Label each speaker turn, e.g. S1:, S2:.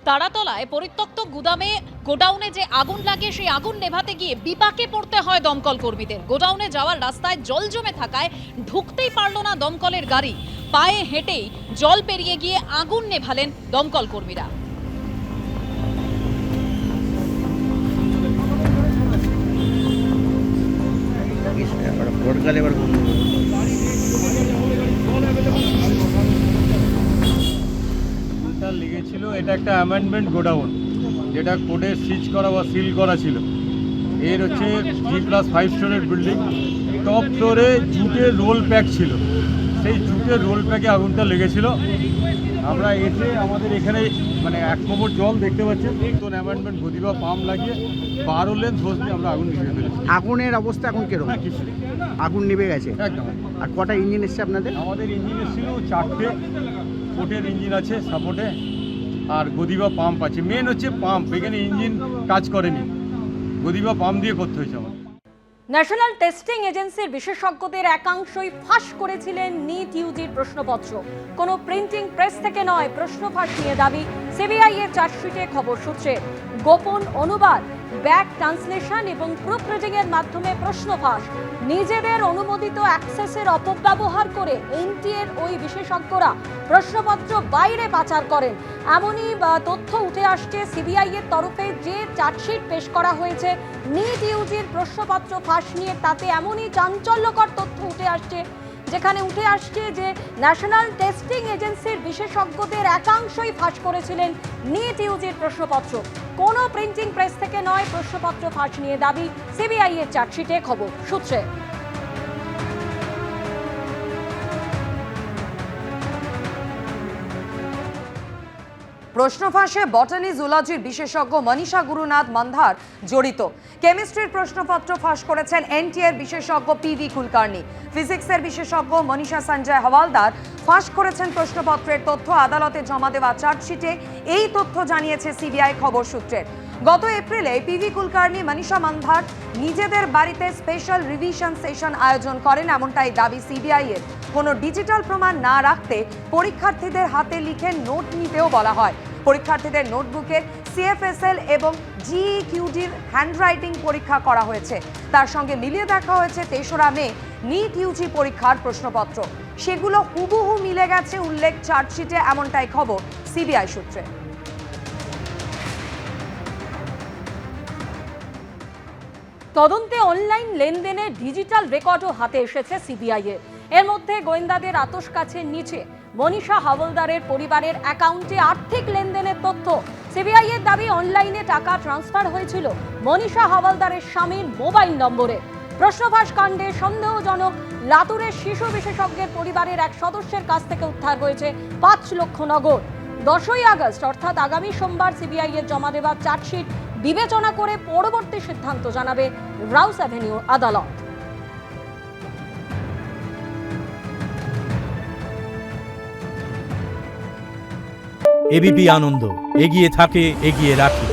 S1: তারাতলায় পরিত্যক্ত গোডাউনে যে আগুন লাগে সেই আগুন নেভাতে গিয়ে বিপাকে পড়তে হয় দমকল কর্মীদের। গোডাউনে যাওয়ার রাস্তায় জল জমে থাকায় ঢুকতেই পারল না দমকলের গাড়ি। পায়ে হেঁটেই জল পেরিয়ে গিয়ে আগুন নেভালেন দমকল কর্মীরা।
S2: লেগেছিল এটা একটা অ্যামেন্ডমেন্ট গোডাউন, যেটা কোর্টে সিজ করা বা সিল করা ছিল। এর হচ্ছে G+5 স্টোরের বিল্ডিং। টপ ফ্লোরে জুটের রোল প্যাক ছিল, সেই জুটের রোল প্যাকে আগুনটা লেগেছিল। আমরা এসে আমাদের এখানে মানে 1 কোমর জল দেখতে পাচ্ছেন, নতুন অ্যামেন্ডমেন্ট গদিবা পাম্প লাগিয়ে 12 লেন্থ হোস দিয়ে আমরা আগুন নিভিয়ে ফেলেছি।
S3: আগুনের অবস্থা এখন কিরকম?
S2: কিছু
S3: আগুন নিভে গেছে
S2: একদম।
S3: আর কটা ইঞ্জিন এসছে আপনাদের?
S2: আমাদের ইঞ্জিন এসেছিল 4টে, কোটের ইঞ্জিন আছে সাপোর্টে, আর গদিবা পাম্প আছে। মেন হচ্ছে পাম্প, এখানে ইঞ্জিন কাজ করেনি, গদিবা পাম্প দিয়ে করতে হয়েছে আমার।
S4: ন্যাশনাল টেস্টিং এজেন্সির বিশেষজ্ঞদের একাংশই ফাঁস করেছিলেন নিট ইউজির প্রশ্নপত্র। কোনো প্রিন্টিং প্রেস থেকে নয়, প্রশ্ন ফাঁস নিয়ে দাবি সিবিআই এর চার্জশিটে। খবর সূত্রে গোপন অনুবাদ, ব্যাক ট্রান্সলেশন এবং প্রুফ রিডিং এর মাধ্যমে প্রশ্ন ফাঁস। নিজেদের অনুমোদিত অ্যাক্সেসের অপব্যবহার করে এনটিএর ওই বিশেষজ্ঞরা প্রশ্নপত্র বাইরে পাচার করেন, এমনই তথ্য উঠে আসছে সিবিআই এর তরফে। যে চার্জশিট পেশ করা হয়েছে নিট ইউজির প্রশ্নপত্র ফাঁস নিয়ে, তাতে এমনই চাঞ্চল্যকর তথ্য উঠে আসছে, যেখানে উঠে আসছে যে ন্যাশনাল টেস্টিং এজেন্সির বিশেষজ্ঞদের একাংশই ফাঁস করেছিলেন নিট ইউজির প্রশ্নপত্র। কোনো প্রিন্টিং প্রেস থেকে নয়, প্রশ্নপত্র ফাঁস নিয়ে দাবি সিবিআই এর চার্জশিটে। খবর সূত্রে
S5: প্রশ্ন ফাঁসে বটানি জুলজির বিশেষজ্ঞ মনীষা গুরুনাথ মান্ধার জড়িত। কেমিস্ট্রির প্রশ্নপত্র ফাঁস করেছেন এনটিএর বিশেষজ্ঞ পিভি কুলকার্নি। ফিজিক্সের বিশেষজ্ঞ মনীষা সঞ্জয় হওয়ালদার ফাঁস করেছেন প্রশ্নপত্রের তথ্য। আদালতে জমা দেওয়া চার্জশিটে এই তথ্য জানিয়েছে সিবিআই। খবর সূত্রের গত এপ্রিলে পিভি কুলকার্নি, মনীষা মান্ধার নিজেদের বাড়িতে স্পেশাল রিভিশন সেশন আয়োজন করেন, এমনটাই দাবি সিবিআই এর। কোনো ডিজিটাল প্রমাণ না রাখতে পরীক্ষার্থীদের হাতে লিখে নোট নিতেও বলা হয়। পরীক্ষার্থীদের নোটবুকের সিএফএসএল এবং জিইকিউডির হ্যান্ডরাইটিং পরীক্ষা করা হয়েছে। তার সঙ্গে মিলিয়ে দেখা হয়েছে 3রা মে নিট ইউজি পরীক্ষার প্রশ্নপত্র। সেগুলো হুবহু মিলে গেছে উল্লেখ চার্জশিটে, এমনটাই খবর সিবিআই সূত্রে।
S4: তদন্তে অনলাইন লেনদেনের ডিজিটাল রেকর্ডও হাতে এসেছে সিবিআই এর। এর মধ্যে গোয়েন্দাদের আতশ কাছের নিচে মনীষা হাওলদারের পরিবারের অ্যাকাউন্টে আর্থিক লেনদেনের তথ্য। সিবিআই এর দাবি অনলাইনে টাকা ট্রান্সফার হয়েছিল মনীষা হাওলদারের স্বামীর মোবাইল নম্বরে। প্রশ্নফাঁস কাণ্ডে সন্দেহজনক লাতুরের শিশু বিশেষজ্ঞের পরিবারের এক সদস্যের কাছ থেকে উদ্ধার হয়েছে 5 লক্ষ নগদ। 10ই আগস্ট অর্থাৎ আগামী সোমবার সিবিআই এর জমা দেওয়া চার্জশিট বিবেচনা করে পরবর্তী সিদ্ধান্ত জানাবে রাউস অ্যাভিনিউ আদালত।
S6: এবিপি আনন্দ, এগিয়ে থাকে, এগিয়ে রাখে।